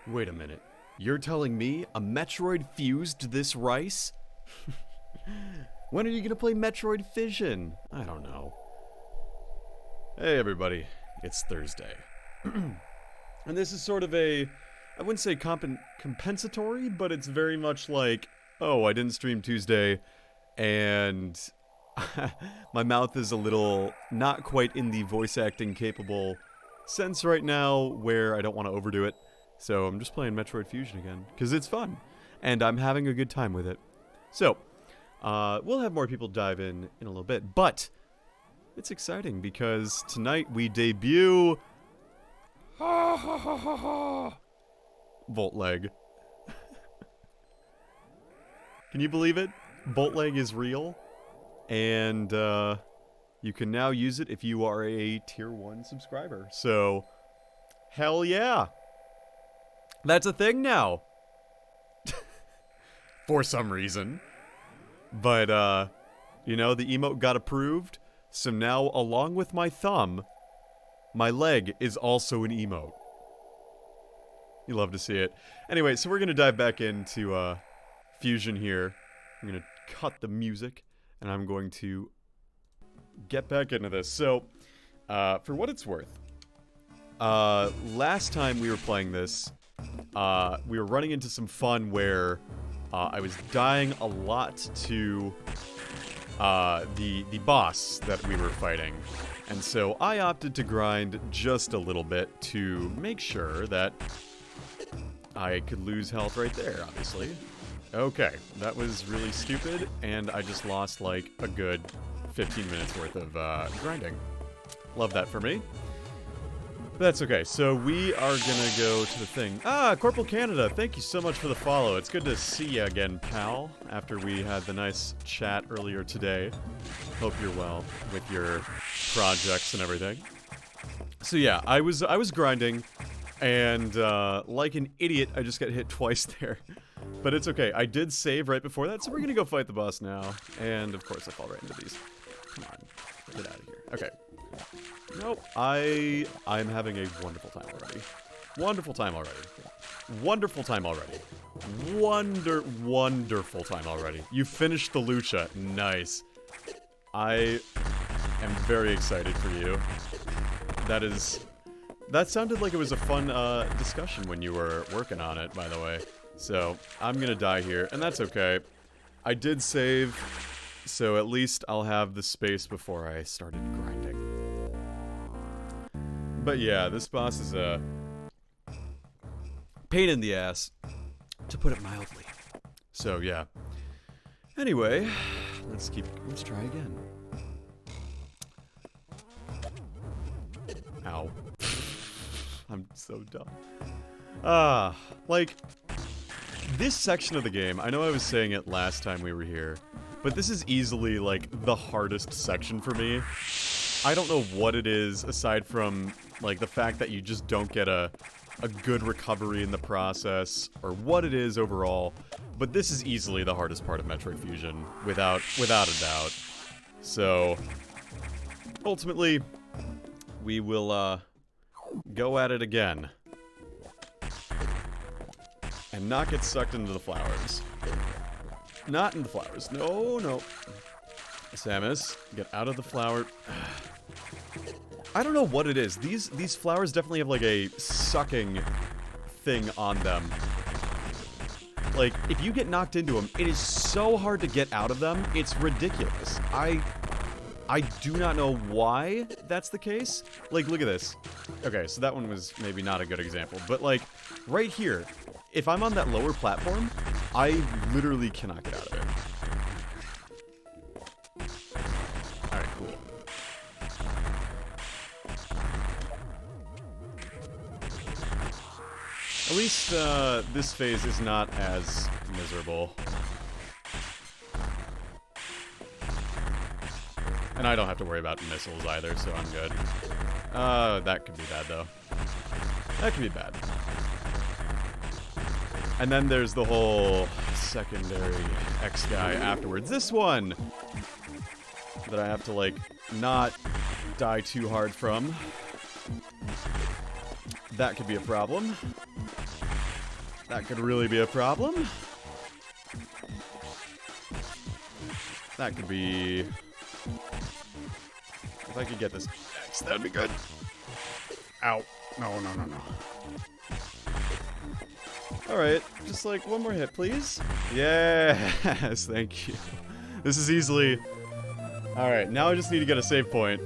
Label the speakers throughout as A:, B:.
A: Wait a minute. You're telling me a Metroid fused this rice? When are you gonna play Metroid Fusion? I don't know. Hey everybody, it's Thursday. And this is sort of a, I wouldn't say compensatory, but it's very much like, oh, I didn't stream Tuesday, and my mouth is a little not quite in the voice acting capable sense right now where I don't want to overdo it. So I'm just playing Metroid Fusion again, because it's fun, and I'm having a good time with it. So, we'll have more people dive in a little bit, but it's exciting because tonight we debut Voltleg. Can you believe it? Voltleg is real, and you can now use it if you are a tier 1 subscriber. So, hell yeah! That's a thing now! For some reason. But, you know, the emote got approved, so now, along with my thumb, my leg is also an emote. You love to see it. Anyway, so we're gonna dive back into, Fusion here. I'm gonna cut the music, and I'm going to get back into this. So, for what it's worth, last time we were playing this, we were running into some fun where I was dying a lot to the boss that we were fighting. And so I opted to grind just a little bit to make sure that I could lose health right there, obviously. Okay, that was really stupid, and I just lost like a good 15 minutes worth of grinding. Love that for me. That's okay, so we are gonna go to the thing. Ah, Corporal Canada, thank you so much for the follow. It's good to see you again, pal, after we had the nice chat earlier today. Hope you're well with your projects and everything. So yeah, I was grinding, and like an idiot, I just got hit twice there. But it's okay, I did save right before that, so we're gonna go fight the boss now. And of course I fall right into these. Come on, get out of here. Okay. Nope, I'm having a wonderful time already. Wonderful time already. Wonderful time already. Wonderful time already. You finished the lucha. Nice. I am very excited for you. That sounded like it was a fun discussion when you were working on it, by the way. So, I'm gonna die here, and that's okay. I did save, so at least I'll have the space before I started grinding. But yeah, this boss is a pain in the ass, to put it mildly. So yeah. Anyway, let's try again. Ow. I'm so dumb. Like, this section of the game, I know I was saying it last time we were here, but this is easily, like, the hardest section for me. I don't know what it is, aside from, like, the fact that you just don't get a good recovery in the process, or what it is overall, but this is easily the hardest part of Metroid Fusion, without a doubt. So, ultimately, we will, go at it again. And not get sucked into the flowers. Not in the flowers. No, no. Samus, get out of the flower. I don't know what it is. These flowers definitely have like a sucking thing on them. Like, if you get knocked into them, it is so hard to get out of them. It's ridiculous. I do not know why that's the case. Like, look at this. Okay, so that one was maybe not a good example. But, like, right here, if I'm on that lower platform, I literally cannot get out of it. Alright, cool. At least, this phase is not as miserable. And I don't have to worry about missiles either, so I'm good. That could be bad, though. That could be bad. And then there's the whole secondary X guy afterwards. This one! That I have to, like, not die too hard from. That could be a problem. That could really be a problem. That could be... If I could get this next, that'd be good. Ow. No, no, no, no. Alright, just like one more hit, please. Yes, thank you. This is easily... Alright, now I just need to get a save point.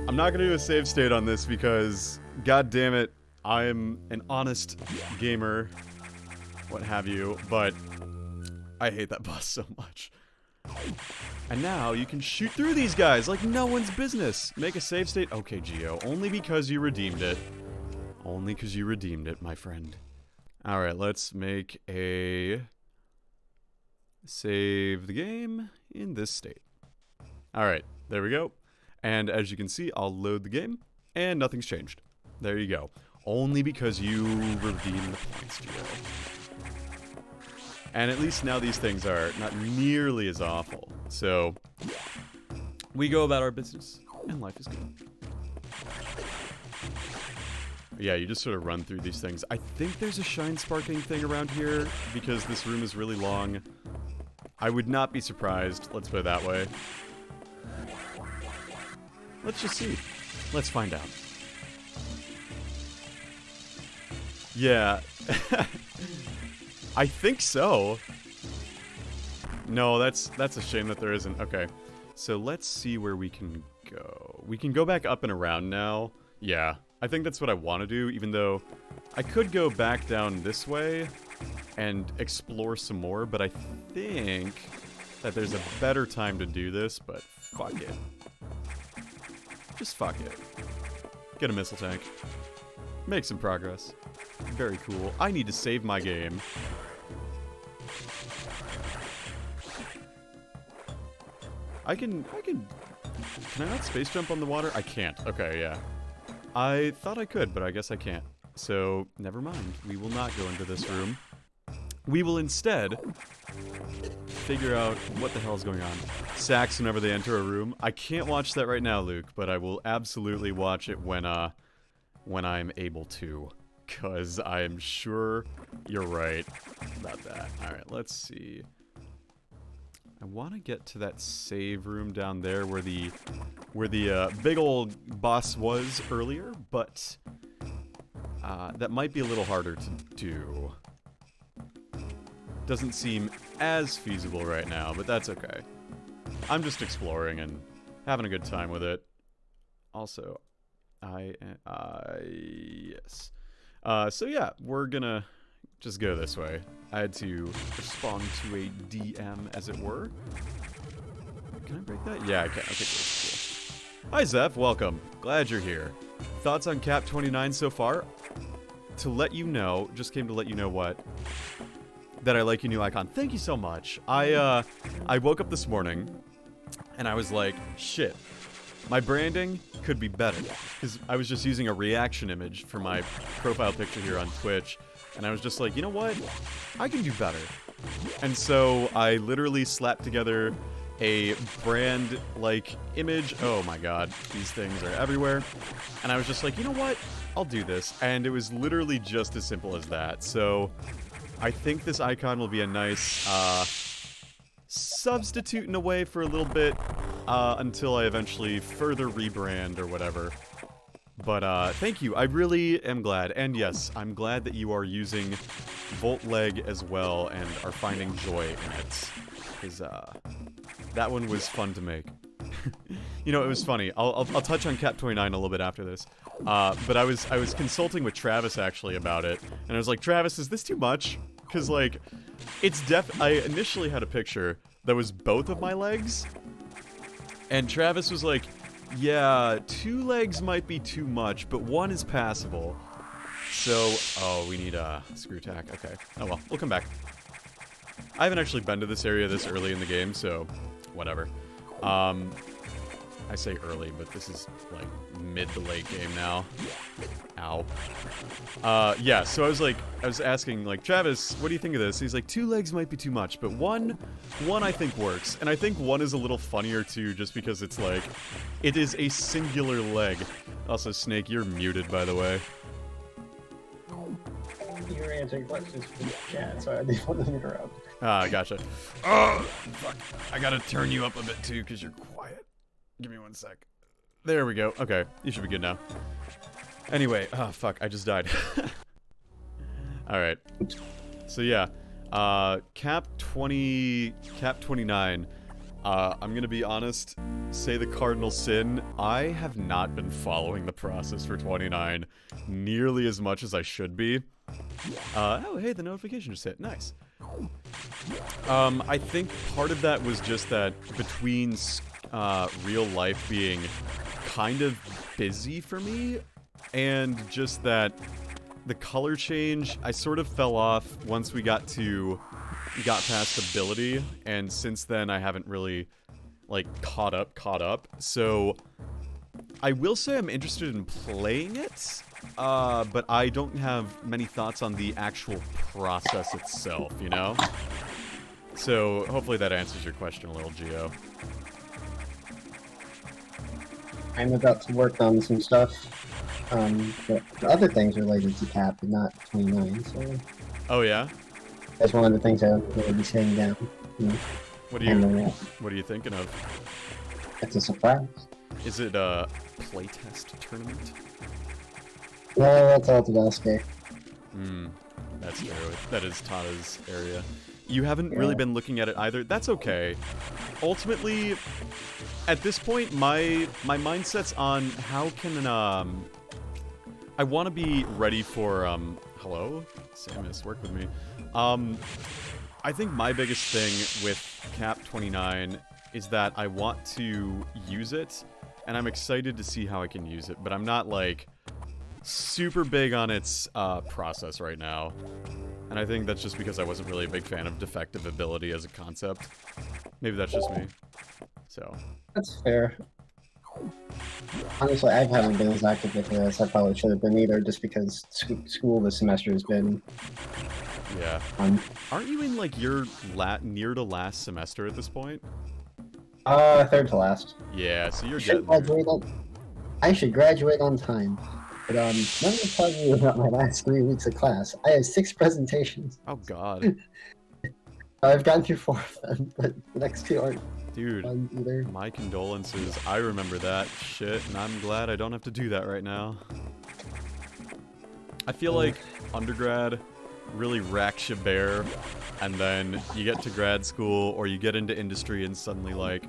A: I'm not gonna do a save state on this because, god damn it, I'm an honest gamer, what have you, but I hate that boss so much. And now you can shoot through these guys like no one's business. Make a save state? Okay, Geo, only because you redeemed it. Only because you redeemed it, my friend. Alright, let's make a... Save the game in this state. Alright, there we go. And as you can see, I'll load the game, and nothing's changed. There you go. Only because you redeemed the points, Geo. And at least now these things are not nearly as awful. So, we go about our business, and life is good. Yeah, you just sort of run through these things. I think there's a shine sparking thing around here, because this room is really long. I would not be surprised, let's put it that way. Let's just see. Let's find out. Yeah. I think so. No, that's a shame that there isn't. Okay. So let's see where we can go. We can go back up and around now. Yeah. I think that's what I want to do, even though I could go back down this way and explore some more, but I think that there's a better time to do this, but fuck it. Just fuck it. Get a missile tank. Make some progress. Very cool. I need to save my game. Can I not space jump on the water? I can't. Okay, yeah. I thought I could, but I guess I can't. So, never mind. We will not go into this room. We will instead figure out what the hell is going on. SAX whenever they enter a room. I can't watch that right now, Luke, but I will absolutely watch it when I'm able to. Because I am sure you're right about that. Alright, let's see. I want to get to that save room down there where the big old boss was earlier, but that might be a little harder to do. Doesn't seem as feasible right now, but that's okay. I'm just exploring and having a good time with it. Also, yes. So yeah, we're gonna just go this way. I had to respond to a DM, as it were. Can I break that? Yeah, I can. Okay, cool. Hi, Zeph. Welcome. Glad you're here. Thoughts on Cap 29 so far? To let you know, just came to let you know what? That I like your new icon. Thank you so much. I woke up this morning, and I was like, shit. My branding could be better. Because I was just using a reaction image for my profile picture here on Twitch. And I was just like, you know what? I can do better. And so I literally slapped together a brand, like, image. Oh my god, these things are everywhere. And I was just like, you know what? I'll do this. And it was literally just as simple as that. So I think this icon will be a nice substitute in a way for a little bit until I eventually further rebrand or whatever. But thank you. I really am glad. And yes, I'm glad that you are using VoltLeg as well and are finding joy in it. Because that one was fun to make. You know, it was funny. I'll touch on Cap 29 a little bit after this. But I was consulting with Travis actually about it, and I was like, Travis, is this too much? Because like, it's I initially had a picture that was both of my legs, and Travis was like, yeah, 2 legs might be too much, but 1 is passable. So, oh, we need a screw tack. Okay. Oh well, we'll come back. I haven't actually been to this area this early in the game, so whatever. I say early, but this is like mid to late game now. Ow. Yeah, so I was asking, like, Travis, what do you think of this? He's like, 2 legs might be too much, but one I think works. And I think 1 is a little funnier too, just because it's like, it is a singular leg. Also, Snake, you're muted, by the way.
B: You're answering questions from the chat, so I didn't want to interrupt.
A: Ah, gotcha. Oh, fuck. I gotta turn you up a bit too, because you're quiet. Give me 1 sec. There we go. Okay, you should be good now. Anyway, oh, fuck, I just died. Alright. So, yeah. Cap 29. I'm gonna be honest, say the cardinal sin. I have not been following the process for 29 nearly as much as I should be. Oh, hey, the notification just hit. Nice. I think part of that was just that between real life being kind of busy for me, and just that the color change, I sort of fell off once we got past ability, and since then I haven't really, like, caught up. So, I will say I'm interested in playing it, but I don't have many thoughts on the actual process itself, you know? So, hopefully that answers your question a little, Gio.
B: I'm about to work on some stuff, but the other things related to Cap, but not 29, so...
A: Oh, yeah?
B: That's one of the things I'll really be saying down. You know,
A: What are you thinking of?
B: it's a surprise.
A: Is it a playtest tournament?
B: No, that's all to Dusky.
A: That's true. That is Tata's area. You haven't really been looking at it either. That's okay. Ultimately, at this point, my mindset's on how can I want to be ready for hello, Samus, work with me. I think my biggest thing with Cap 29 is that I want to use it, and I'm excited to see how I can use it, but I'm not, like, super big on its process right now. And I think that's just because I wasn't really a big fan of defective ability as a concept. Maybe that's just me. So.
B: That's fair. Honestly, I haven't been as active with it as I probably should have been either, just because school this semester has been...
A: Yeah. Aren't you in, like, your near to last semester at this point?
B: Third to last.
A: Yeah, so you're getting there.
B: I should graduate on time. But, let me tell you about my last 3 weeks of class. I have 6 presentations.
A: Oh, God.
B: I've gotten through 4 of them, but the next 2 aren't
A: Dude,
B: fun either.
A: My condolences. I remember that shit, and I'm glad I don't have to do that right now. I feel like undergrad really racks you bare, and then you get to grad school, or you get into industry, and suddenly, like,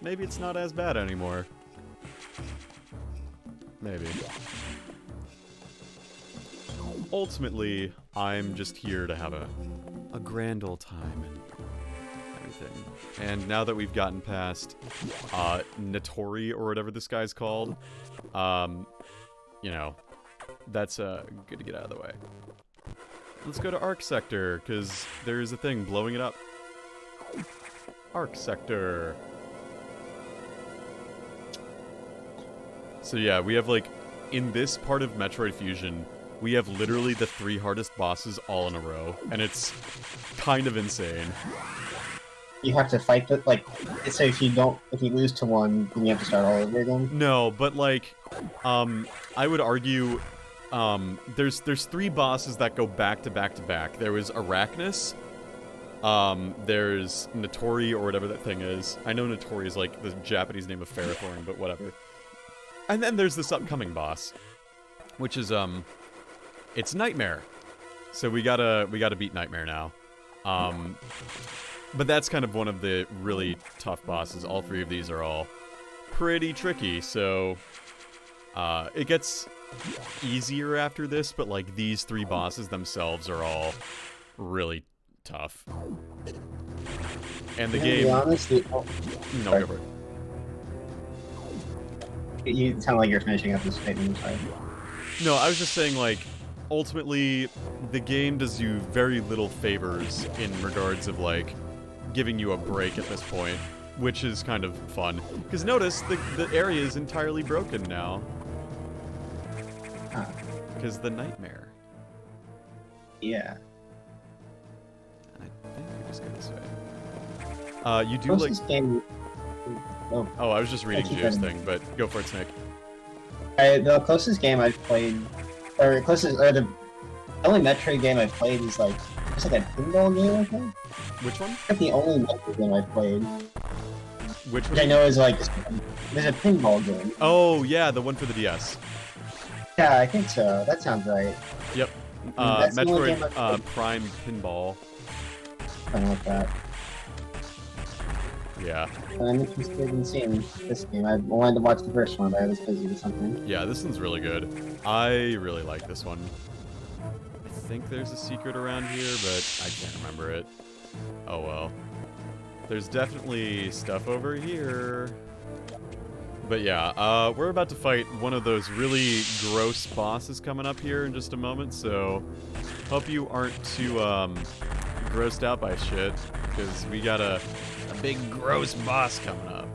A: maybe it's not as bad anymore. Maybe. Ultimately, I'm just here to have a grand old time and everything. And now that we've gotten past Notori, or whatever this guy's called, you know, that's good to get out of the way. Let's go to Arc Sector, because there's a thing blowing it up. Arc Sector. So yeah, we have, like, in this part of Metroid Fusion, we have literally the 3 hardest bosses all in a row, and it's kind of insane.
B: You have to fight the, like, so if you lose to one, then you have to start all over again?
A: No, but, like, I would argue, there's 3 bosses that go back to back to back. There was Arachnus, there's Notori, or whatever that thing is. I know Notori is, like, the Japanese name of Ferrothorn, but whatever. And then there's this upcoming boss, which is, it's Nightmare. So we gotta beat Nightmare now. But that's kind of one of the really tough bosses. All 3 of these are all pretty tricky, so it gets easier after this, but, like, these 3 bosses themselves are all really tough. And the game...
B: To be honest,
A: No, go for it.
B: You sound like you're finishing up this statement, sorry.
A: No, I was just saying, like, ultimately, the game does you very little favors in regards of, like, giving you a break at this point, which is kind of fun. Because notice, the area is entirely broken now. Because the Nightmare.
B: Yeah.
A: I think we just go this way. You do, like...
B: Game...
A: Oh, I was just reading Gio's thing, but go for it, Snake.
B: The closest game I've played, or the The only Metroid game I played is like it's like a pinball game, I think.
A: Which one?
B: That's the only Metroid game I played.
A: Which
B: Which
A: one?
B: I know is like there's a pinball game.
A: Oh yeah, the one for the DS.
B: Yeah, I think so. That sounds right.
A: Yep.
B: That's the only game
A: Metroid Prime Pinball.
B: Something like that.
A: Yeah.
B: I'm interested in seeing this game. I wanted to watch the first one, but I was busy with something.
A: Yeah, this one's really good. I really like this one. I think there's a secret around here, but I can't remember it. Oh well. There's definitely stuff over here. But yeah, we're about to fight one of those really gross bosses coming up here in just a moment, so hope you aren't too grossed out by shit, because we got a big gross boss coming up.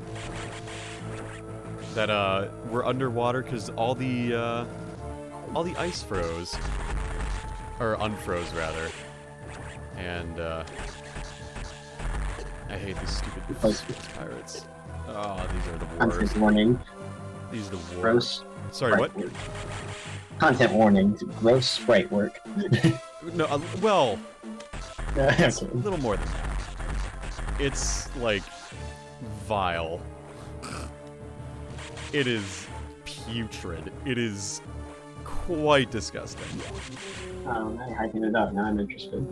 A: That we're underwater because all the ice froze, or unfroze rather, and I hate these stupid pirates. Oh, these are the worst.
B: Content warning.
A: These are the worst.
B: Gross.
A: Sorry, what?
B: Work. Content warning. Gross sprite work.
A: No, well, it's a
B: Okay.
A: little more than that. It's like vile. It is putrid. It is quite disgusting.
B: Oh, now you're hyping it up. Now I'm interested.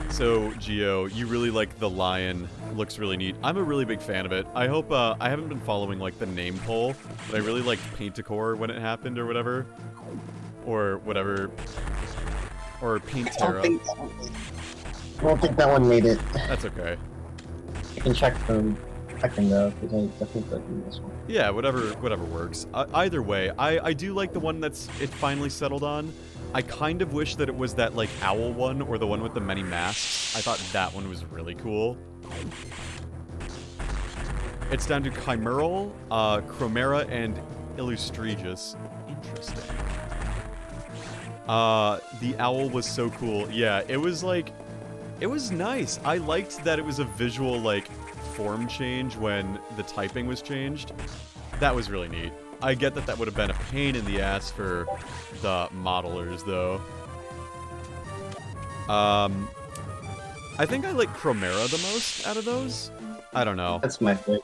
A: So, Geo, you really like the lion. Looks really neat. I'm a really big fan of it. I hope, I haven't been following, like, the name poll, but I really liked Paint-A-Core when it happened, or whatever. Or whatever. Or Paint-Terra.
B: I don't think that one made it.
A: That's okay.
B: I can check from second though, because I definitely clicked on this one.
A: Yeah, whatever works. Either way, I do like the one it finally settled on. I kind of wish that it was that, like, owl one, or the one with the many masks. I thought that one was really cool. It's down to Chimeral, Chromera, and Illustregis. Interesting. The owl was so cool. Yeah, it was, like... It was nice. I liked that it was a visual, like, form change when the typing was changed. That was really neat. I get that that would have been a pain in the ass for the modelers, though. I think I like Chromera the most out of those. I don't know.
B: That's my favorite.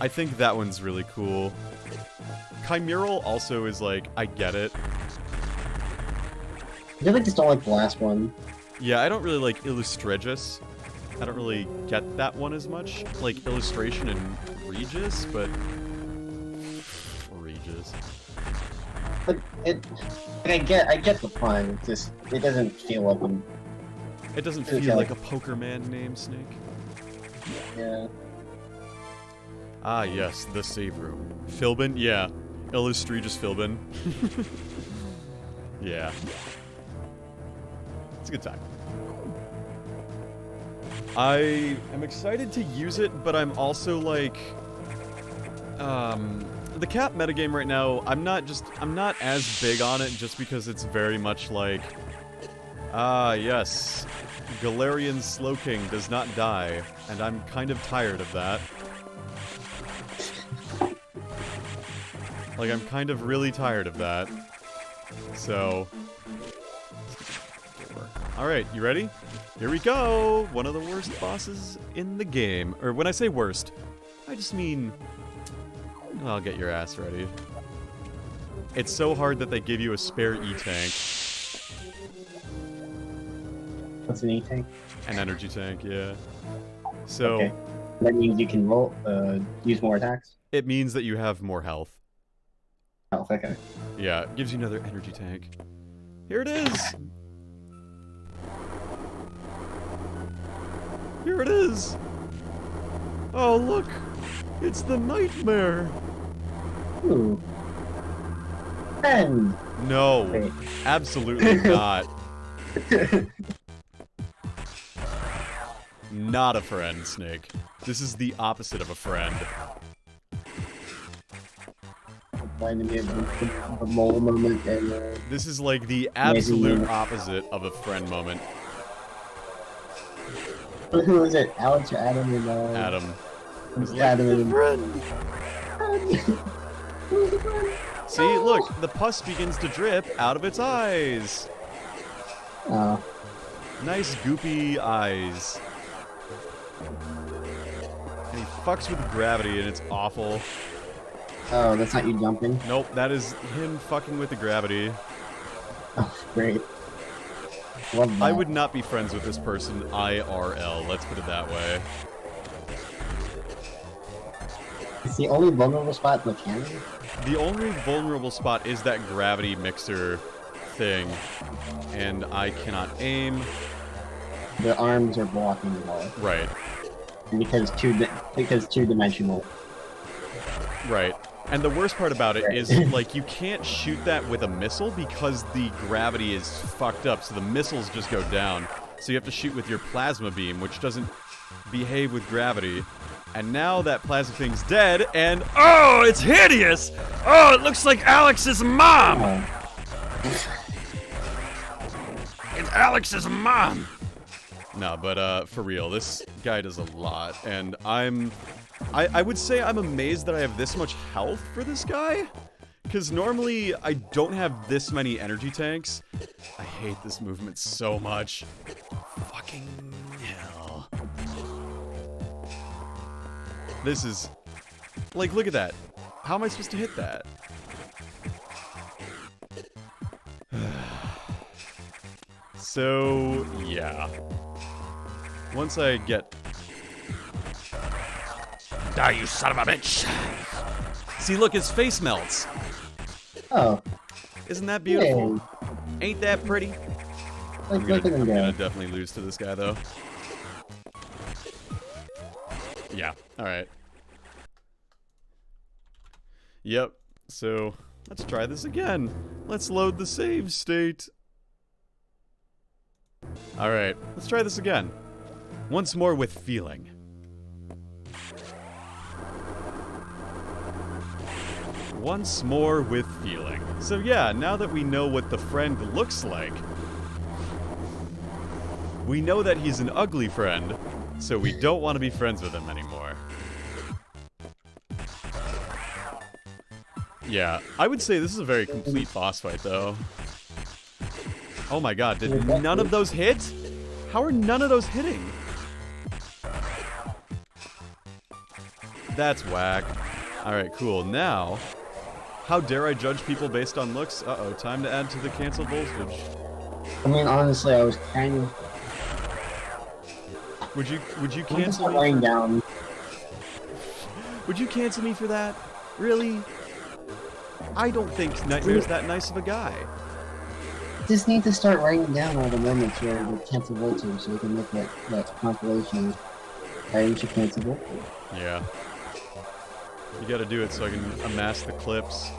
A: I think that one's really cool. Chimeral also is like, I get it.
B: I really just don't like the last one.
A: Yeah, I don't really like Illustregis. I don't really get that one as much. Like Illustration and Regis, but... Regis.
B: But I get the fun. It just it doesn't feel like I'm.
A: It doesn't feel like a poker man name, Snake.
B: Yeah.
A: Ah, yes, the save room. Philbin? Yeah. Illustregis Philbin. Yeah. It's a good time. I am excited to use it, but I'm also like... the cap metagame right now, I'm not as big on it just because it's very much like... Ah, yes. Galarian Slowking does not die, and I'm kind of tired of that. Like, I'm kind of really tired of that. So... Alright, you ready? Here we go! One of the worst bosses in the game. Or when I say worst, I just mean... I'll get your ass ready. It's so hard that they give you a spare E-tank.
B: What's an E-tank?
A: An energy tank, yeah. So...
B: Okay. That means you can roll, use more attacks?
A: It means that you have more health.
B: Oh, okay.
A: Yeah, it gives you another energy tank. Here it is! Here it is! Oh, look! It's the nightmare!
B: Ooh. And
A: No,
B: wait.
A: absolutely not. Not a friend, Snake. This is the opposite of a friend.
B: Reminded me of the mole moment and
A: This is like the absolute opposite of a friend moment.
B: who was it? Alex or Adam and
A: Adam. It was like,
B: Adam
A: the
B: and
A: friend!
B: Who's the friend?
A: See, look, the pus begins to drip out of its eyes.
B: Oh.
A: Nice goopy eyes. And he fucks with gravity and it's awful.
B: Oh, that's not you jumping?
A: Nope, that is him fucking with the gravity.
B: Oh, great. Love that.
A: I would not be friends with this person IRL, let's put it that way.
B: It's the only vulnerable spot in the cannon?
A: The only vulnerable spot is that gravity mixer thing, and I cannot aim.
B: The arms are blocking the wall.
A: Right.
B: Because two-dimensional.
A: Right. And the worst part about it is, like, you can't shoot that with a missile because the gravity is fucked up, so the missiles just go down. So you have to shoot with your plasma beam, which doesn't behave with gravity. And now that plasma thing's dead, and oh, it's hideous! Oh, it looks like Alex's mom! It's Alex's mom! No, but for real, this guy does a lot, and I would say I'm amazed that I have this much health for this guy, because normally I don't have this many energy tanks. I hate this movement so much. Fucking hell. This is... like, look at that. How am I supposed to hit that? So, yeah. Once I get... Die, you son of a bitch! See, look, his face melts.
B: Oh.
A: Isn't that beautiful?
B: Hey.
A: Ain't that pretty?
B: Like, look at him
A: I'm
B: go.
A: gonna definitely lose to this guy, though. Yeah, alright. Yep, so let's try this again. Let's load the save state. Alright, let's try this again. Once more with feeling. Once more with feeling. So yeah, now that we know what the friend looks like, we know that he's an ugly friend, so we don't want to be friends with him anymore. Yeah, I would say this is a very complete boss fight, though. Oh my god, did none of those hit? How are none of those hitting? That's whack. Alright, cool. Now, how dare I judge people based on looks? Uh-oh, time to add to the cancel voltage.
B: I mean, honestly, I was kind of...
A: Would you cancel me?
B: Laying down.
A: Would you cancel me for that? Really? I don't think Nightmare's that nice of a guy.
B: Just need to start writing down all the moments where we cancel voltage so we can look at that compilation. I should cancel voltage.
A: Yeah. You gotta do it so I can amass the clips.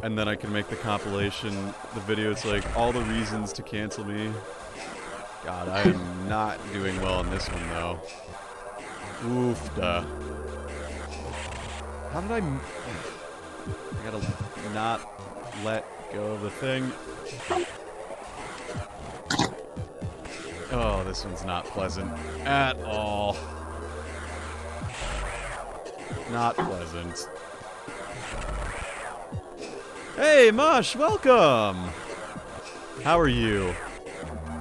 A: And then I can make the compilation, the video. It's like, all the reasons to cancel me. God, I am not doing well on this one, though. Oof, duh. How did I gotta not let go of the thing. Oh, this one's not pleasant at all. Not pleasant. Hey, Mosh, welcome! How are you?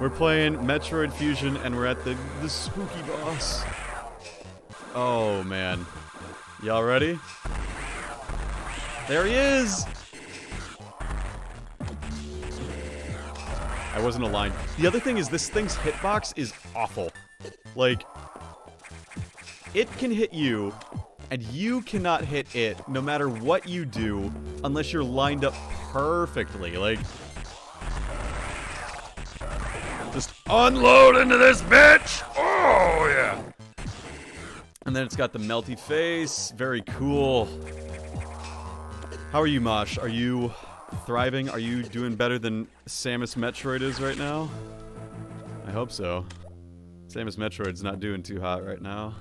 A: We're playing Metroid Fusion, and we're at the spooky boss. Oh, man. Y'all ready? There he is! I wasn't aligned. The other thing is this thing's hitbox is awful. Like, it can hit you, and you cannot hit it no matter what you do unless you're lined up perfectly. Like, just unload into this bitch! Oh, yeah! And then it's got the melty face. Very cool. How are you, Mosh? Are you thriving? Are you doing better than Samus Metroid is right now? I hope so. Samus Metroid's not doing too hot right now.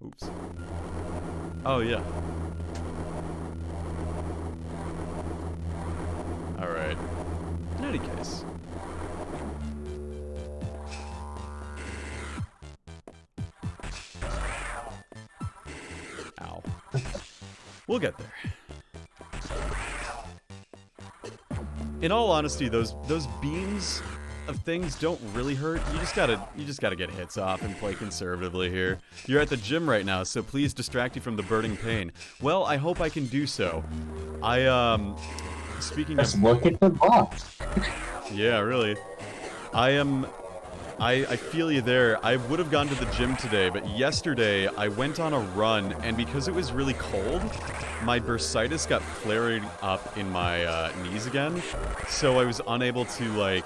A: Oops. Oh, yeah. Alright. In any case. Ow. We'll get there. In all honesty, those beams of things don't really hurt. You just gotta get hits off and play conservatively here. You're at the gym right now, so please distract you from the burning pain. Well, I hope I can do so. Speaking
B: Let's
A: of...
B: look at the box.
A: Yeah, really. I feel you there. I would have gone to the gym today, but yesterday I went on a run, and because it was really cold, my bursitis got flaring up in my knees again, so I was unable to, like,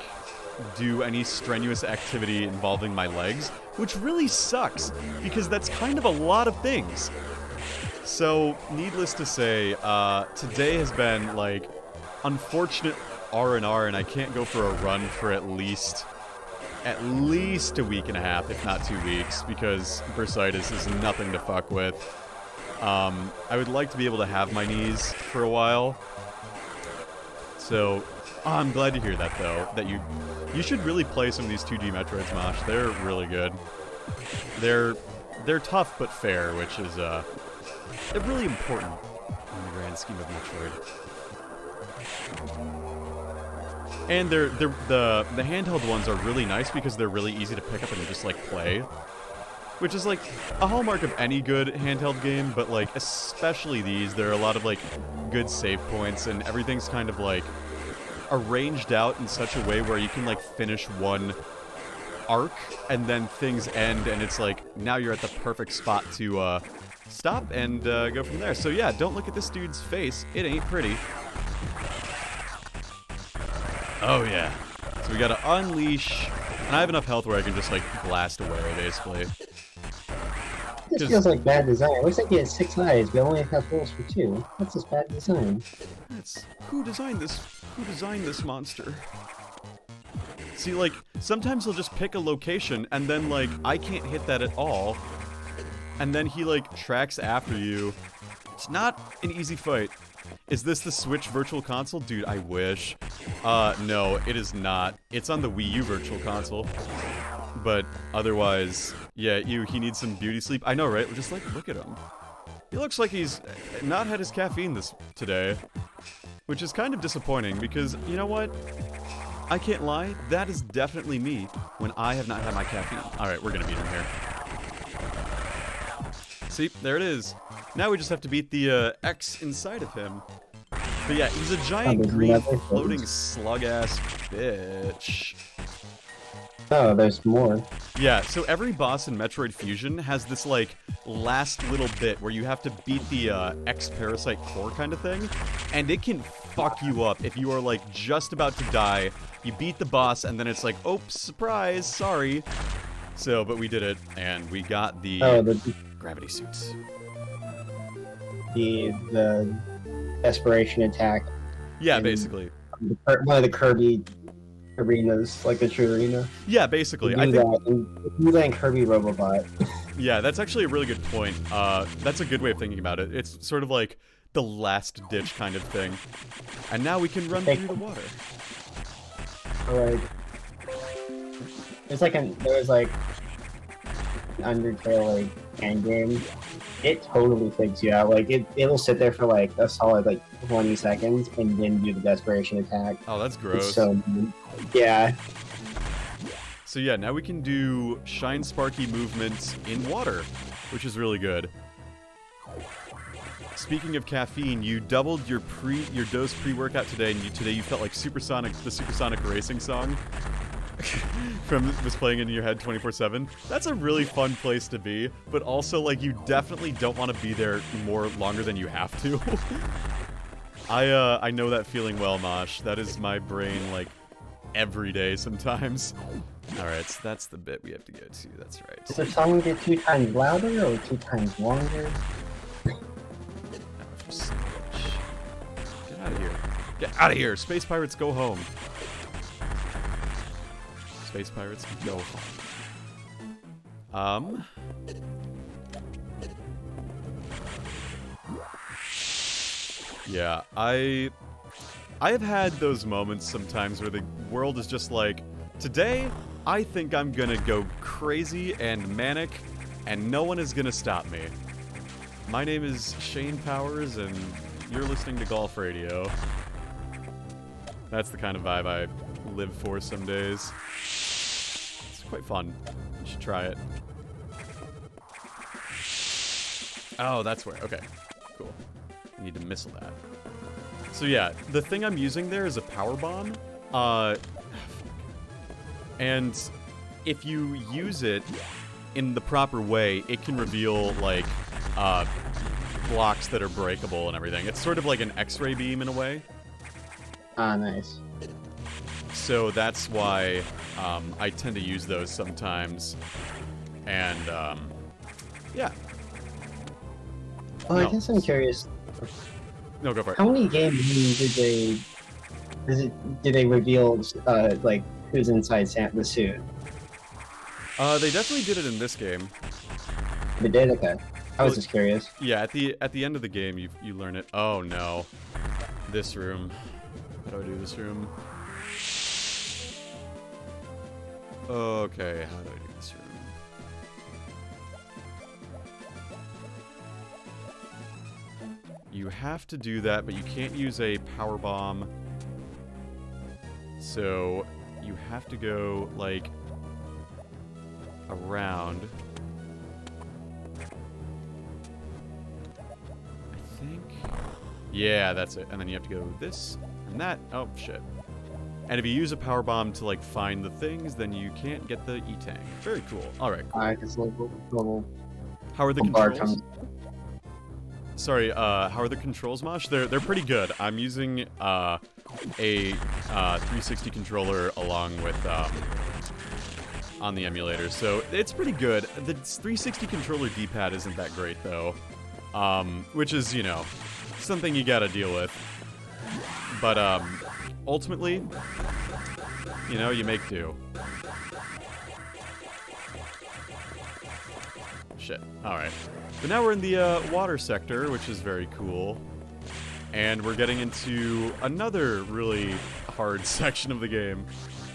A: do any strenuous activity involving my legs, which really sucks, because that's kind of a lot of things. So, needless to say, today has been, like, unfortunate R&R, and I can't go for a run for at least a week and a half, if not 2 weeks, because bursitis is nothing to fuck with. I would like to be able to have my knees for a while. So, I'm glad to hear that, though, that you should really play some of these 2D Metroids, Mosh. They're really good. They're tough but fair, which is, they're really important in the grand scheme of Metroid. And the handheld ones are really nice because they're really easy to pick up and just, like, play. Which is, like, a hallmark of any good handheld game, but, like, especially these, there are a lot of, like, good save points, and everything's kind of, like, arranged out in such a way where you can, like, finish one arc, and then things end, and it's like, now you're at the perfect spot to, stop and, go from there. So, yeah, don't look at this dude's face. It ain't pretty. Oh, yeah. So we gotta unleash, and I have enough health where I can just, like, blast away, basically.
B: This feels like bad design. It looks like he has 6 eyes, but only has holes for 2. That's just bad design.
A: Who designed this? Who designed this monster? See, like, sometimes he'll just pick a location, and then, like, I can't hit that at all. And then he, like, tracks after you. It's not an easy fight. Is this the Switch Virtual Console? Dude, I wish. No, it is not. It's on the Wii U Virtual Console. But otherwise, yeah, he needs some beauty sleep. I know, right? Just, like, look at him. He looks like he's not had his caffeine today. Which is kind of disappointing, because, you know what? I can't lie, that is definitely me when I have not had my caffeine. Alright, we're gonna beat him here. See, there it is. Now we just have to beat the X inside of him. But yeah, he's a giant green floating slug-ass bitch.
B: Oh, there's more.
A: Yeah, so every boss in Metroid Fusion has this, like, last little bit where you have to beat the X-Parasite core kind of thing, and it can fuck you up if you are, like, just about to die. You beat the boss, and then it's like, oh, surprise, sorry. So, but we did it, and we got the gravity suits.
B: The desperation attack.
A: Yeah, basically.
B: One of the Kirby arenas, like the true arena.
A: Yeah, basically.
B: I think you that Kirby Robobot.
A: Yeah, that's actually a really good point. That's a good way of thinking about it. It's sort of like the last ditch kind of thing. And now we can run through the water.
B: Like, there was like Undertale like end game. It totally fakes you out. Like it'll sit there for like a solid like 20 seconds and then do the desperation attack.
A: Oh, that's gross.
B: It's so yeah.
A: So yeah, now we can do Shine Sparky movements in water, which is really good. Speaking of caffeine, you doubled your dose pre-workout today, and today you felt like the Supersonic Racing song was playing in your head 24/7. That's a really fun place to be, but also like you definitely don't want to be there longer than you have to. I know that feeling well, Mosh. That is my brain like every day sometimes. Alright, so that's the bit we have to get to, that's right.
B: Does the song get 2 times louder or 2 times longer?
A: Get out of here. Get out of here! Space Pirates, go home. Space Pirates, go home. Yeah, I have had those moments sometimes where the world is just like, today, I think I'm gonna go crazy and manic, and no one is gonna stop me. My name is Shane Powers, and you're listening to Golf Radio. That's the kind of vibe I live for some days. It's quite fun. You should try it. Oh, that's where. Okay, cool. I need to missile that. So yeah, the thing I'm using there is a power bomb. And if you use it in the proper way, it can reveal, like, blocks that are breakable and everything. It's sort of like an X-ray beam in a way.
B: Ah, nice.
A: So that's why I tend to use those sometimes. And, yeah.
B: Oh, I guess I'm curious.
A: No, go for it.
B: How many games did they reveal, like, who's inside the suit?
A: They definitely did it in this game.
B: They did? Okay. I was just curious.
A: Yeah, at the end of the game, you learn it. Oh, no. This room. How do I do this room? Okay, how do I do this room? You have to do that, but you can't use a power bomb. So you have to go, like, around. I think. Yeah, that's it. And then you have to go this and that. Oh, shit. And if you use a power bomb to, like, find the things, then you can't get the E-tank. Very cool. Alright, cool.
B: Alright, it's little
A: How are the controls? Sorry, how are the controls, Mosh? They're pretty good. I'm using a 360 controller along with on the emulator, so it's pretty good. The 360 controller D-pad isn't that great though, which is, you know, something you gotta deal with. But ultimately, you know, you make do. Shit. All right. But now we're in the water sector, which is very cool. And we're getting into another really hard section of the game.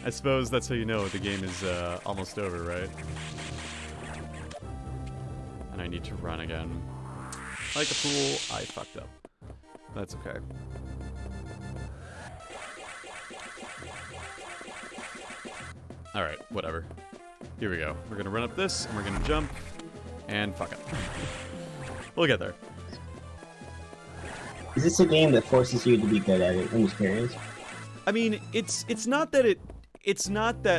A: I suppose that's how you know the game is almost over, right? And I need to run again. Like a fool, I fucked up. That's okay. Alright, whatever. Here we go. We're gonna run up this, and we're gonna jump. And fuck it. We'll get there.
B: Is this a game that forces you to be good at it? I'm just curious.
A: I mean, it's not that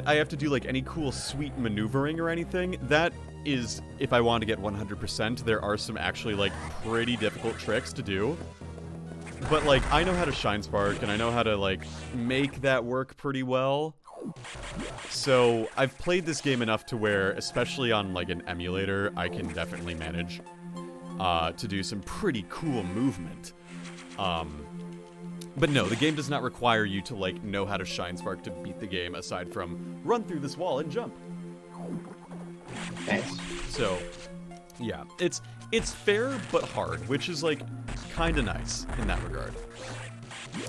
A: I have to do like any cool sweet maneuvering or anything. That is, if I want to get 100%, there are some actually like pretty difficult tricks to do. But like, I know how to Shine Spark, and I know how to like make that work pretty well. So I've played this game enough to where, especially on like an emulator, I can definitely manage to do some pretty cool movement. But no, the game does not require you to like know how to Shine Spark to beat the game, aside from run through this wall and jump.
B: Nice.
A: So yeah, it's fair but hard, which is like kind of nice in that regard.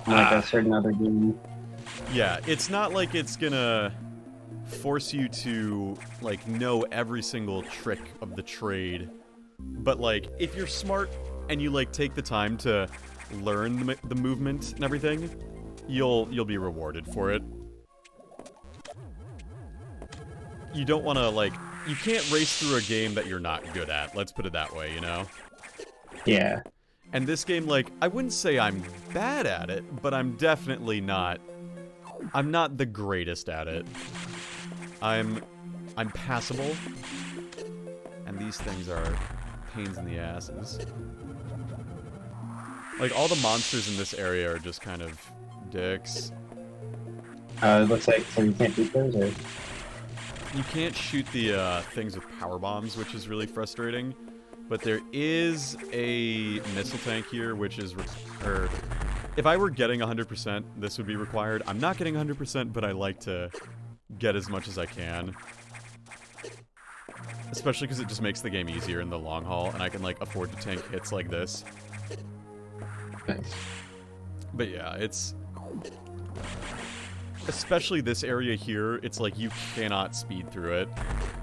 B: Like a certain other game.
A: Yeah, it's not like it's gonna force you to, like, know every single trick of the trade. But, like, if you're smart and you, like, take the time to learn the movement and everything, you'll be rewarded for it. You don't want to, like, you can't race through a game that you're not good at. Let's put it that way, you know?
B: Yeah.
A: And this game, like, I wouldn't say I'm bad at it, but I'm definitely not... I'm not the greatest at it. I'm passable. And these things are pains in the asses. Like, all the monsters in this area are just kind of dicks.
B: It looks like so you can't beat those, or?
A: You can't shoot the things with power bombs, which is really frustrating. But there is a missile tank here, which is... if I were getting 100%, this would be required. I'm not getting 100%, but I like to get as much as I can. Especially because it just makes the game easier in the long haul, and I can, like, afford to tank hits like this.
B: Nice.
A: But yeah, it's... especially this area here, it's like you cannot speed through it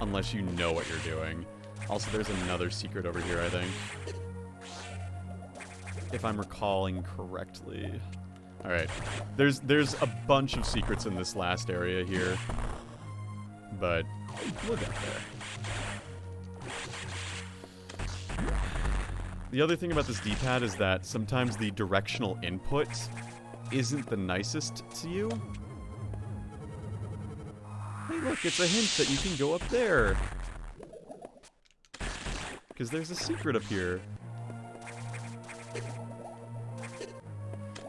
A: unless you know what you're doing. Also, there's another secret over here, I think. if I'm recalling correctly. Alright. There's a bunch of secrets in this last area here. But we'll get there. The other thing about this D-pad is that sometimes the directional input isn't the nicest to you. Hey look, it's a hint that you can go up there. Because there's a secret up here.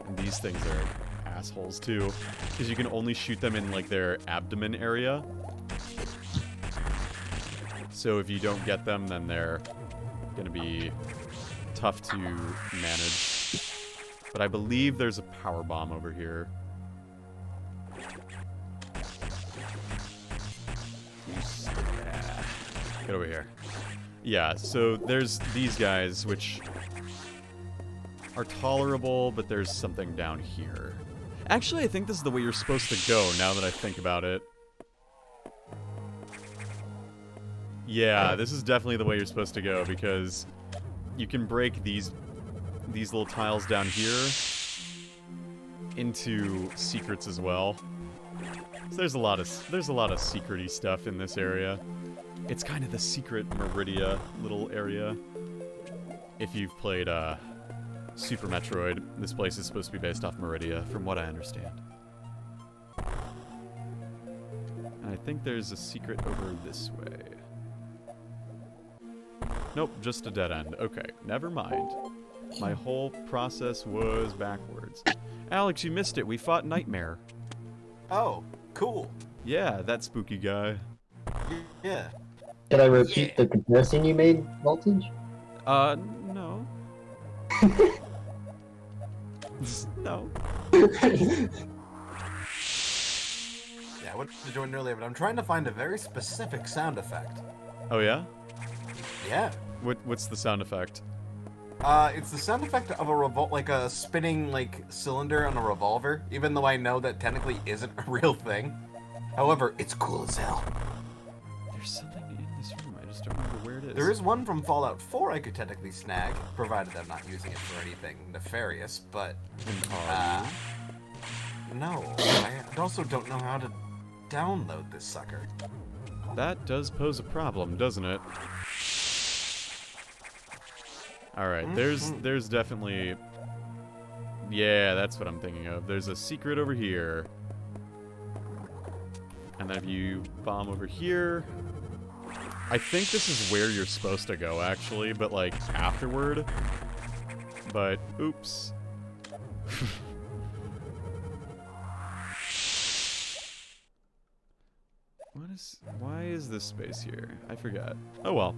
A: And these things are assholes too. Because you can only shoot them in like their abdomen area. So if you don't get them, then they're gonna be tough to manage. But I believe there's a power bomb over here. Get over here. Yeah, so there's these guys, which are tolerable, but there's something down here. Actually, I think this is the way you're supposed to go, now that I think about it. Yeah, this is definitely the way you're supposed to go, because you can break these little tiles down here into secrets as well. So there's a lot of secret-y stuff in this area. It's kind of the secret Meridia little area. If you've played Super Metroid, this place is supposed to be based off Meridia, from what I understand. And I think there's a secret over this way. Nope, just a dead end. Okay, never mind. My whole process was backwards. Alex, you missed it. We fought Nightmare.
C: Oh, cool.
A: Yeah, that spooky guy.
C: Yeah.
B: Did I repeat the comparison you made, Voltage?
A: No. No.
C: Yeah, I went to join earlier, but I'm trying to find a very specific sound effect.
A: Oh, yeah?
C: Yeah.
A: What's the sound effect?
C: It's the sound effect of a spinning, cylinder on a revolver, even though I know that technically isn't a real thing. However, it's cool as hell.
A: There's something in this room, I just don't remember where it is.
C: There is one from Fallout 4 I could technically snag, provided I'm not using it for anything nefarious, but... no. I also don't know how to download this sucker.
A: That does pose a problem, doesn't it? Alright, there's definitely... Yeah, that's what I'm thinking of. There's a secret over here. And then if you bomb over here... I think this is where you're supposed to go, actually, but, afterward. But, oops. Why is this space here? I forgot. Oh well.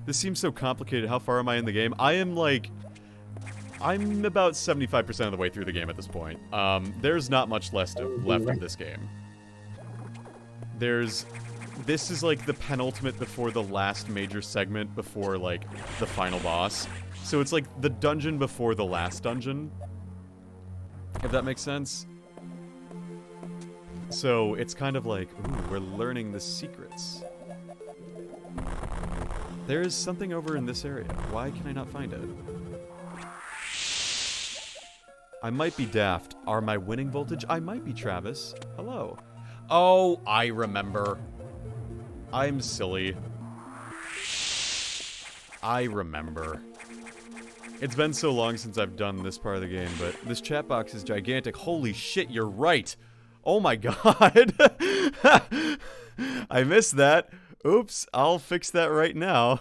A: This seems so complicated. How far am I in the game? I'm about 75% of the way through the game at this point. There's not much left of this game. This is the penultimate before the last major segment before the final boss. So it's the dungeon before the last dungeon. If that makes sense. So it's kind of ooh, we're learning the secrets. There is something over in this area. Why can I not find it? I might be daft. Are my winning voltage? I might be Travis. Hello. Oh, I remember. I'm silly. I remember. It's been so long since I've done this part of the game, but this chat box is gigantic. Holy shit, you're right. Oh my god. I missed that. Oops, I'll fix that right now.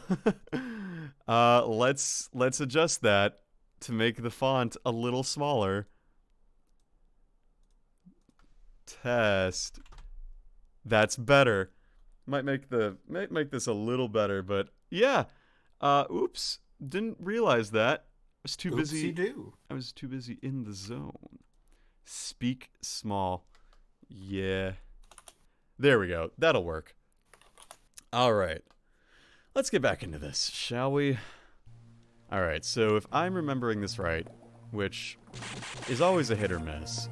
A: Let's adjust that to make the font a little smaller. Test. That's better. Might make this a little better, but yeah. Oops, didn't realize that. I was too busy.
C: Oopsie-doo.
A: I was too busy in the zone. Speak small. Yeah. There we go. That'll work. Alright. Let's get back into this, shall we? Alright, so if I'm remembering this right, which is always a hit or miss,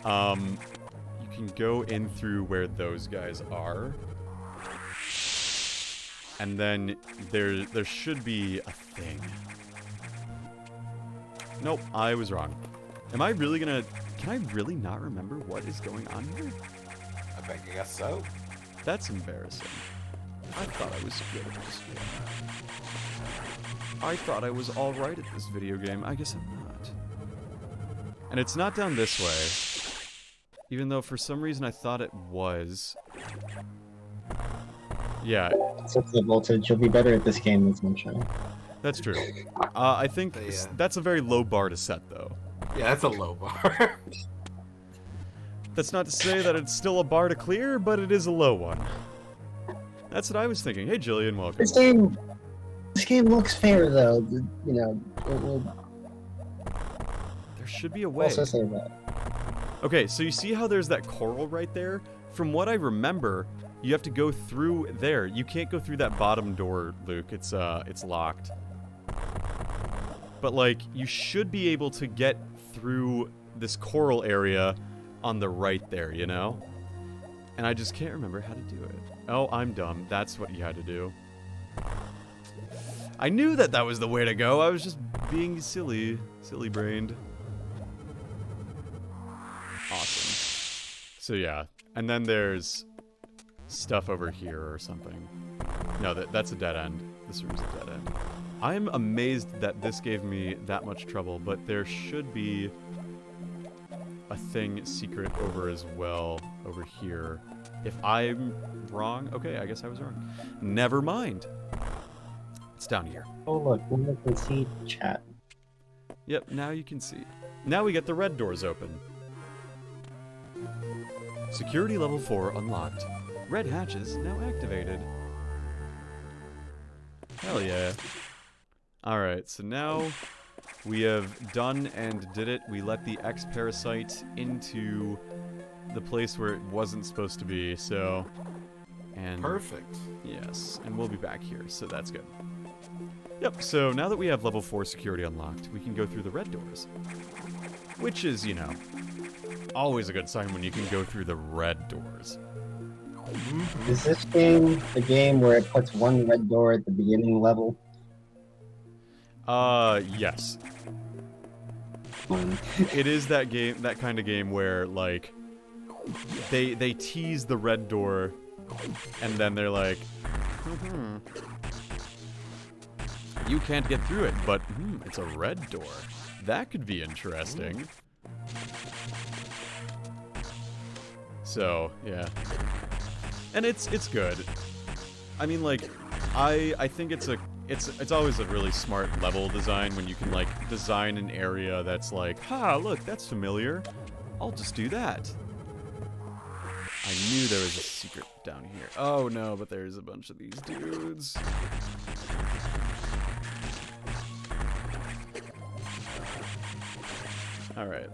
A: you can go in through where those guys are. And then there should be a thing. Nope, I was wrong. Am I really gonna... Can I really not remember what is going on here?
C: I guess so.
A: That's embarrassing. I thought I was good at this game. I thought I was alright at this video game. I guess I'm not. And it's not down this way. Even though for some reason I thought it was. Yeah.
B: It's up to Voltage. You'll be better at this game than Sunshine.
A: That's true. I think that's a very low bar to set, though.
C: Yeah, that's a low bar.
A: That's not to say that it's still a bar to clear, but it is a low one. That's what I was thinking. Hey, Jillian, welcome.
B: This game looks fair, though. You know,
A: there should be a way.
B: Also say that.
A: Okay, so you see how there's that coral right there? From what I remember, you have to go through there. You can't go through that bottom door, Luke. It's locked. But, like, you should be able to get through this coral area on the right there, you know? And I just can't remember how to do it. Oh, I'm dumb. That's what you had to do. I knew that that was the way to go. I was just being silly-brained. Awesome. So yeah, and then there's stuff over here or something. No, that's a dead end. This room's a dead end. I'm amazed that this gave me that much trouble, but there should be a thing secret over as well, over here. If I'm wrong, okay, I guess I was wrong. Never mind. It's down here.
B: Oh look, we can see chat.
A: Yep, now you can see. Now we get the red doors open. Security level 4 unlocked. Red hatches now activated. Hell yeah. Alright, so now we have done and did it. We let the X-Parasite into the place where it wasn't supposed to be, so... And
C: Perfect.
A: yes, and we'll be back here, so that's good. Yep, so now that we have level 4 security unlocked, we can go through the red doors. Which is, you know, always a good sign when you can go through the red doors.
B: Is this game the game where it puts one red door at the beginning level?
A: Yes. It is that game, that kind of game where, like, they tease the red door, and then they're like, you can't get through it, but it's a red door. That could be interesting. So, yeah. And it's good. I mean, like, I think it's always a really smart level design when you can, like, design an area that's like, ha, look, that's familiar. I'll just do that. I knew there was a secret down here. Oh no, but there's a bunch of these dudes. Alright.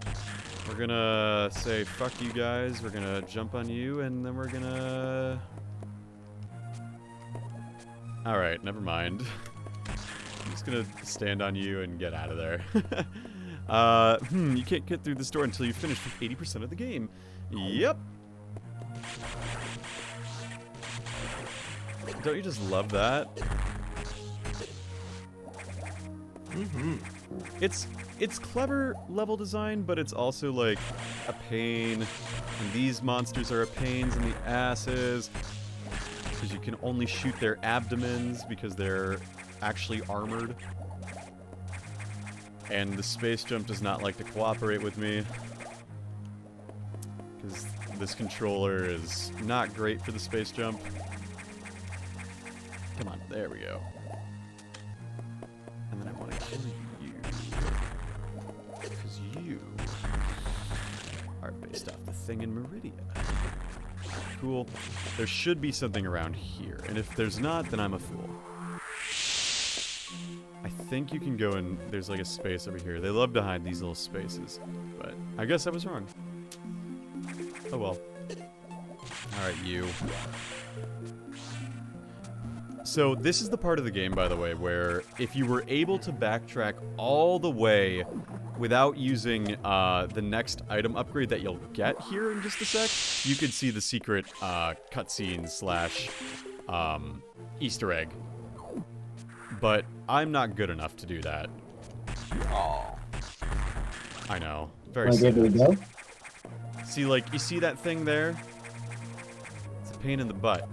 A: We're gonna say fuck you guys, we're gonna jump on you, and then we're gonna... Alright, never mind. I'm just gonna stand on you and get out of there. You can't get through this door until you finish with 80% of the game. Yep. Don't you just love that? It's clever level design, but it's also like a pain. And these monsters are a pains in the asses. Because you can only shoot their abdomens because they're actually armored. And the space jump does not like to cooperate with me. Because this controller is not great for the space jump. Come on, there we go. And then I want to kill you. Because you are based off the thing in Meridia. Cool. There should be something around here. And if there's not, then I'm a fool. I think you can go in... There's like a space over here. They love to hide these little spaces. But I guess I was wrong. Oh well. Alright, you. So this is the part of the game, by the way, where if you were able to backtrack all the way without using the next item upgrade that you'll get here in just a sec, you could see the secret cutscene slash Easter egg. But I'm not good enough to do that.
C: Oh.
A: I know. Very
B: Want to
A: sad.
B: give it a go?
A: See, like, you see that thing there? It's a pain in the butt.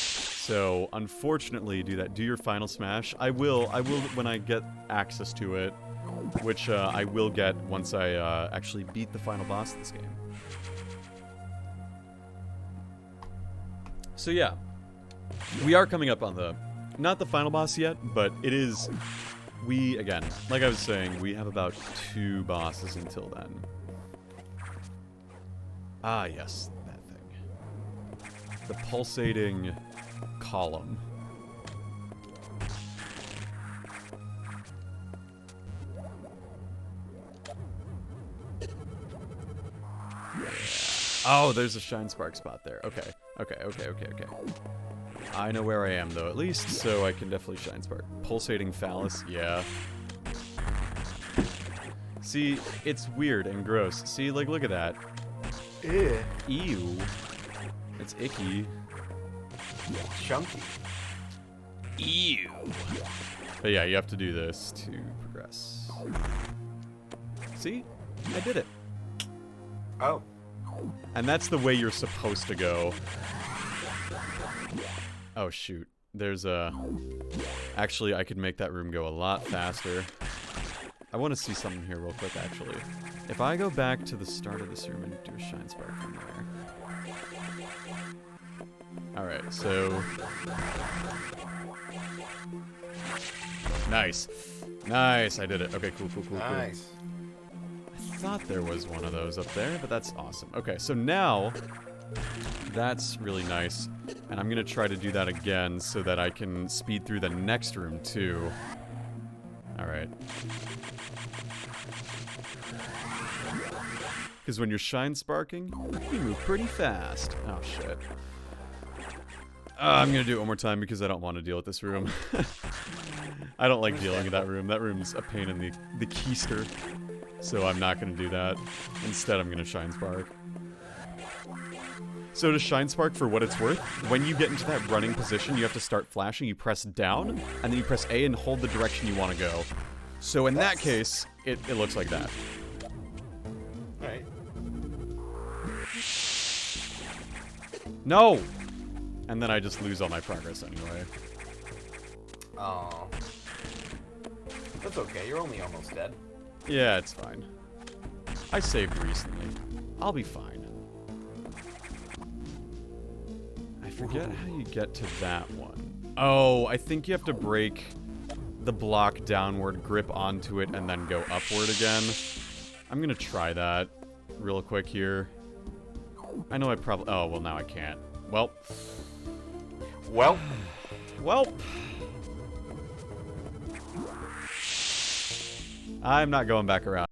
A: So, unfortunately, do your final smash. I will when I get access to it, which I will get once I actually beat the final boss of this game. So yeah, we are coming up on not the final boss yet, but it is, again, like I was saying, we have about 2 bosses until then. Ah, yes, that thing. The pulsating column. Oh, there's a shine spark spot there. Okay. I know where I am, though, at least, so I can definitely shine spark. Pulsating phallus, yeah. See, it's weird and gross. See, like, look at that.
C: Ew.
A: Ew. It's icky.
C: Chunky.
A: Ew. But yeah, you have to do this to progress. See? I did it.
C: Oh.
A: And that's the way you're supposed to go. Oh, shoot. There's a... Actually, I could make that room go a lot faster. I want to see something here real quick, actually. If I go back to the start of this room and do a shine spark from there. Alright, so... Nice. Nice, I did it. Okay, cool.
C: Nice.
A: I thought there was one of those up there, but that's awesome. Okay, so now... That's really nice. And I'm going to try to do that again so that I can speed through the next room, too. Alright. Because when you're shine sparking, you move pretty fast. Oh, shit. I'm going to do it one more time because I don't want to deal with this room. I don't like dealing with that room. That room's a pain in the keister. So I'm not going to do that. Instead, I'm going to shine spark. So to shine spark, for what it's worth, when you get into that running position, you have to start flashing. You press down, and then you press A and hold the direction you want to go. So in that case, it looks like that.
C: Alright.
A: No! And then I just lose all my progress anyway.
C: Oh. That's okay, you're only almost dead.
A: Yeah, it's fine. I saved recently. I'll be fine. I forget how you get to that one. Oh, I think you have to break the block downward, grip onto it, and then go upward again. I'm gonna try that real quick here. I know I probably... Oh, well, now I can't. Well. I'm not going back around.